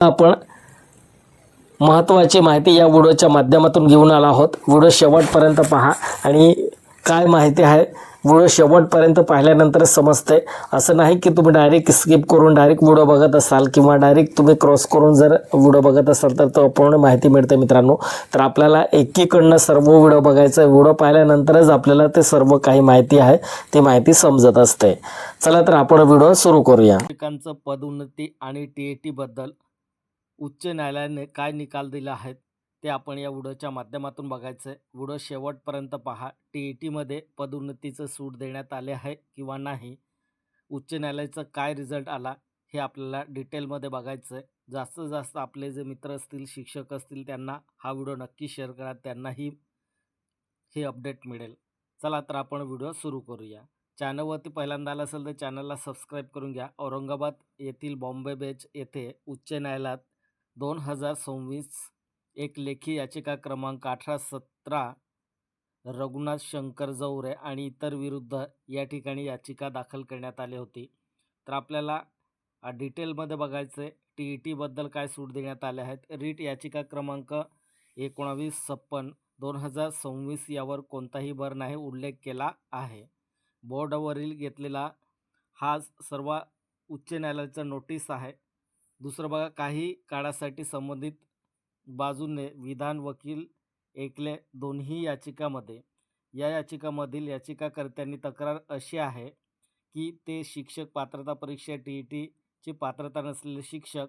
आपण महत्त्वाची माहिती या व्हिडिओच्या माध्यमातून घेऊन आलो आहोत. व्हिडिओ शेवटपर्यंत पहा आणि काय माहिती आहे व्हिडिओ शेवटपर्यंत पाहिल्यानंतरच समजते. असं नाही की तुम्ही डायरेक्ट स्किप करून डायरेक्ट व्हिडिओ बघत असाल किंवा डायरेक्ट तुम्ही क्रॉस करून जर व्हिडिओ बघत असाल तर तो अपूर्ण माहिती मिळते मित्रांनो. तर आपल्याला एकीकडनं सर्व व्हिडिओ बघायचं. व्हिडिओ पाहिल्यानंतरच आपल्याला ते सर्व काही माहिती आहे ती माहिती समजत असते. चला तर आपण व्हिडिओ सुरू करूया. शिक्षकांचं पदोन्नती आणि TAT बद्दल उच्च न्यायालयाने काय निकाल दिले आहेत ते आपण या व्हिडिओच्या माध्यमातून बघायचं आहे. व्हिडिओ शेवटपर्यंत पहा. TATमध्ये पदोन्नतीचं सूट देण्यात आले आहे किंवा नाही, उच्च न्यायालयाचा काय रिझल्ट आला हे आपल्याला डिटेलमध्ये बघायचं आहे. जास्तीत जास्त आपले जे मित्र असतील, शिक्षक असतील, त्यांना हा व्हिडिओ नक्की शेअर करा, त्यांनाही हे अपडेट मिळेल. चला तर आपण व्हिडिओ सुरू करूया. चॅनलवरती पहिल्यांदा आला असेल तर चॅनलला सबस्क्राईब करून घ्या. औरंगाबाद येथील बॉम्बे बेंच येथे उच्च न्यायालयात 2026 एक लेखी याचिका क्रमांक 1817 रघुनाथ शंकर जवरे आणि इतर विरुद्ध या ठिकाणी याचिका दाखल करण्यात आली होती. तर आपल्याला डिटेलमध्ये बघायचं आहे TATबद्दल काय सूट देण्यात आले आहेत. रीट याचिका क्रमांक 1956 2026 यावर कोणताही भर नाही उल्लेख केला आहे. बोर्डावरील घेतलेला हा सर्व उच्च न्यायालयाचा नोटीस आहे. दुसरं बघा, काही काळासाठी संबंधित बाजूने विधान वकील ऐकले दोन्ही याचिकामध्ये. या याचिकामधील याचिकाकर्त्यांनी तक्रार अशी आहे की ते शिक्षक पात्रता परीक्षा TATची पात्रता नसलेले शिक्षक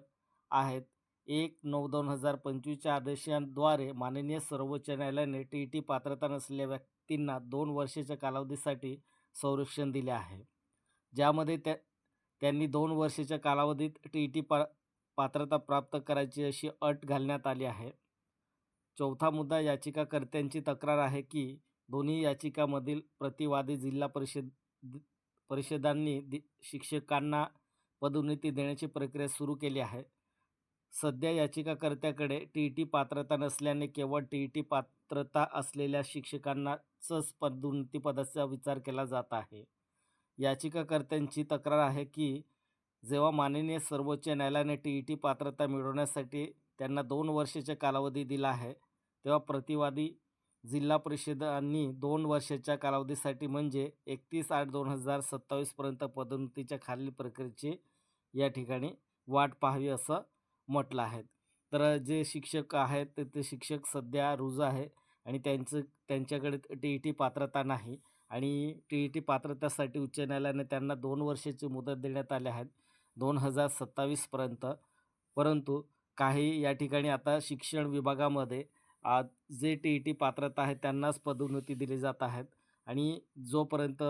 आहेत. 1/9/2025च्या आदेशाद्वारे माननीय सर्वोच्च न्यायालयाने TAT पात्रता नसलेल्या व्यक्तींना 2 वर्षाच्या कालावधीसाठी संरक्षण दिले आहे, ज्यामध्ये त्यांनी 2 वर्षाच्या कालावधीत TAT पात्रता प्राप्त करायची अशी अट घालण्यात आली आहे. चौथा मुद्दा, याचिकाकर्त्यांची तक्रार आहे की दोन्ही याचिकामधील प्रतिवादी जिल्हा परिषदांनी शिक्षकांना पदोन्नती देण्याची प्रक्रिया सुरू केली आहे. सध्या याचिकाकर्त्याकडे TAT पात्रता नसल्याने केवळ TAT पात्रता असलेल्या शिक्षकांनाच पदोन्नती पदाचा विचार केला जात आहे. याचिकाकर्त्यांची तक्रार आहे की जेव्हा माननीय सर्वोच्च न्यायालयाने TAT पात्रता मिळवण्यासाठी त्यांना 2 वर्षाचा कालावधी दिला आहे, तेव्हा प्रतिवादी जिल्हा परिषदांनी 2 वर्षाच्या कालावधीसाठी म्हणजे 31/8/2027 पर्यंत पदोन्नतीच्या खालील प्रक्रियेची या ठिकाणी वाट पाहावी असं म्हटलं आहे. तर जे शिक्षक आहेत ते शिक्षक सध्या रुजू आहे आणि त्यांच्याकडे TAT पात्रता नाही आणि TAT पात्रतेसाठी उच्च न्यायालयाने त्यांना 2 वर्षाची मुदत देण्यात आली आहे 2027 पर्यंत. परंतु काही या ठिकाणी आता शिक्षण विभागामध्ये जे TAT पात्रता आहे त्यांनाच पदोन्नती दिली जात आहेत आणि जोपर्यंत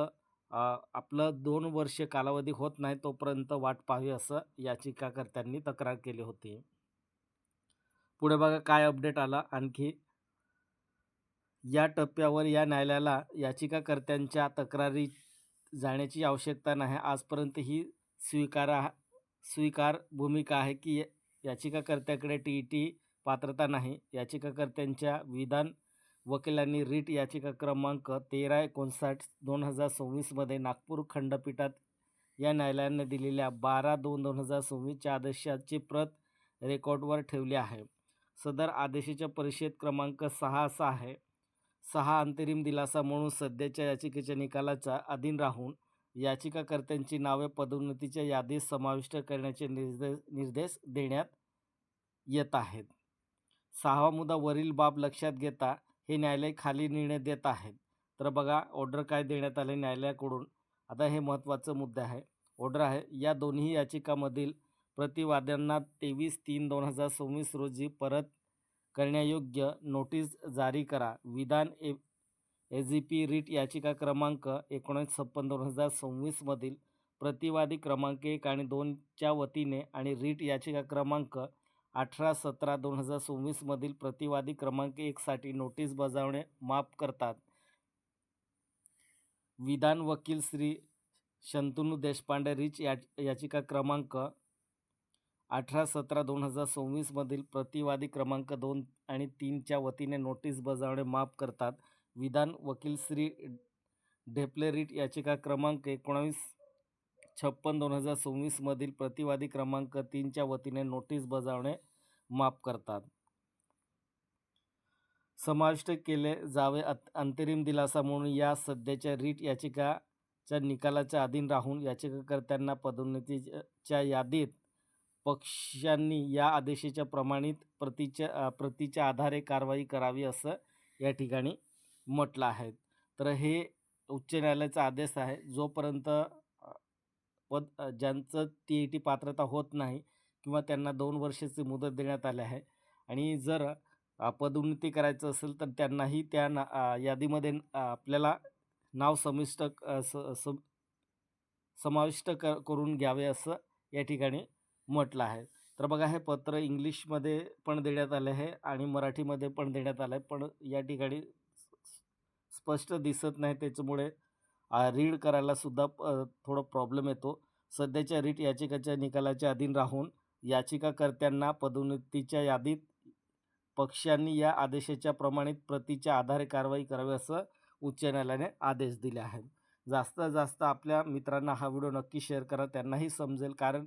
आपलं 2 वर्ष कालावधी होत नाही तोपर्यंत वाट पाहावी असं याचिकाकर्त्यांनी तक्रार केली होती. पुढे बघा काय अपडेट आला आणखी. या टप्प्यावर या न्यायालयाला याचिकाकर्त्यांच्या तक्रारी जाण्याची आवश्यकता नाही. आजपर्यंत ही स्वीकार भूमिका आहे की याचिकाकर्त्याकडे TAT पात्रता नाही. याचिकाकर्त्यांच्या विधान वकिलांनी रीट याचिका क्रमांक 1359 2026 मध्ये नागपूर खंडपीठात या न्यायालयाने दिलेल्या 12/2/2026च्या आदेशाची प्रत रेकॉर्डवर ठेवली आहे. सदर आदेशाच्या परिच्छेद क्रमांक 6 असा आहे: 6 अंतरिम दिलासा म्हणून सध्याच्या याचिकेच्या निकालाच्या अधीन राहून याचिकाकर्त्यांची नावे पदोन्नतीच्या यादीत समाविष्ट करण्याचे निर्देश देण्यात येत आहेत. 6वा मुद्दा, वरील बाब लक्षात घेता हे न्यायालय खाली निर्णय देत आहेत. तर बघा ऑर्डर काय देण्यात आले न्यायालयाकडून. आता हे महत्त्वाचा मुद्दा आहे. ऑर्डर आहे, या दोन्ही याचिकामधील प्रतिवाद्यांना 23/3/2026 रोजी परत करण्यायोग्य नोटीस जारी करा. विधान AGP रीट याचिका क्रमांक 1956/2026 मधील प्रतिवादी क्रमांक 1 आणि 2 च्या वतीने आणि रीट याचिका क्रमांक 18/17/2026 मधील प्रतिवादी क्रमांक 1 साठी नोटीस बजावणे माफ करतात. विधान वकील श्री शंतनू देशपांडे रीट याचिका क्रमांक 18/17/2026 मधील प्रतिवादी क्रमांक 2 आणि 3 च्या वतीने नोटीस बजावणे माफ करतात. विधान वकील श्री ढेपले रीट याचिका क्रमांक 56/2026 मधील प्रतिवादी क्रमांक 3च्या वतीने नोटीस बजावणे माफ करतात. समाविष्ट केले जावे अंतरिम दिलासा म्हणून या सध्याच्या रीट याचिकाच्या निकालाच्या अधीन राहून याचिकाकर्त्यांना पदोन्नतीच्या यादीत पक्षांनी या आदेशाच्या प्रमाणित प्रतीच्या आधारे कारवाई करावी असं या ठिकाणी म्हटलं आहे. तर हे उच्च न्यायालयाचा आदेश आहे. जोपर्यंत ज्यांचं TET पात्रता होत नाही किंवा त्यांना 2 वर्षाची मुदत देण्यात आली आहे आणि जर पदोन्नती करायचं असेल तर त्यांनाही त्या यादीमध्ये आपल्याला नाव समाविष्ट करून घ्यावे असं या ठिकाणी म्हटलं आहे. तर बघा, हे पत्र इंग्लिशमध्ये पण देण्यात आले आहे आणि मराठीमध्ये पण देण्यात आलं आहे, पण या ठिकाणी स्पष्ट दिसत नाही, त्याच्यामुळे रीड करायला सुद्धा थोडं प्रॉब्लेम येतो. सध्याच्या रीट याचिकाच्या निकालाच्या अधीन राहून याचिकाकर्त्यांना पदोन्नतीच्या यादीत पक्षांनी या आदेशाच्या प्रमाणित प्रतीच्या आधारे कारवाई करावी असं उच्च न्यायालयाने आदेश दिले आहेत. जास्तीत जास्त आपल्या मित्रांना हा व्हिडिओ नक्की शेअर करा, त्यांनाही समजेल. कारण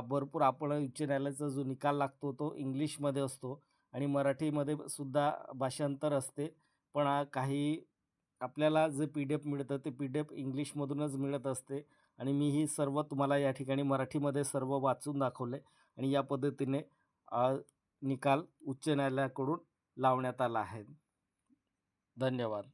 भरपूर आपण उच्च न्यायालयाचा जो निकाल लागतो तो इंग्लिशमध्ये असतो आणि मराठीमध्ये सुद्धा भाषांतर असते, पण काही आपल्याला जे PDF मिळतं ते PDF इंग्लिशमधूनच मिळत असते आणि मी ही सर्व तुम्हाला या ठिकाणी मराठीमध्ये सर्व वाचून दाखवले आणि या पद्धतीने निकाल उच्च न्यायालयाकडून लावण्यात आला आहे. धन्यवाद.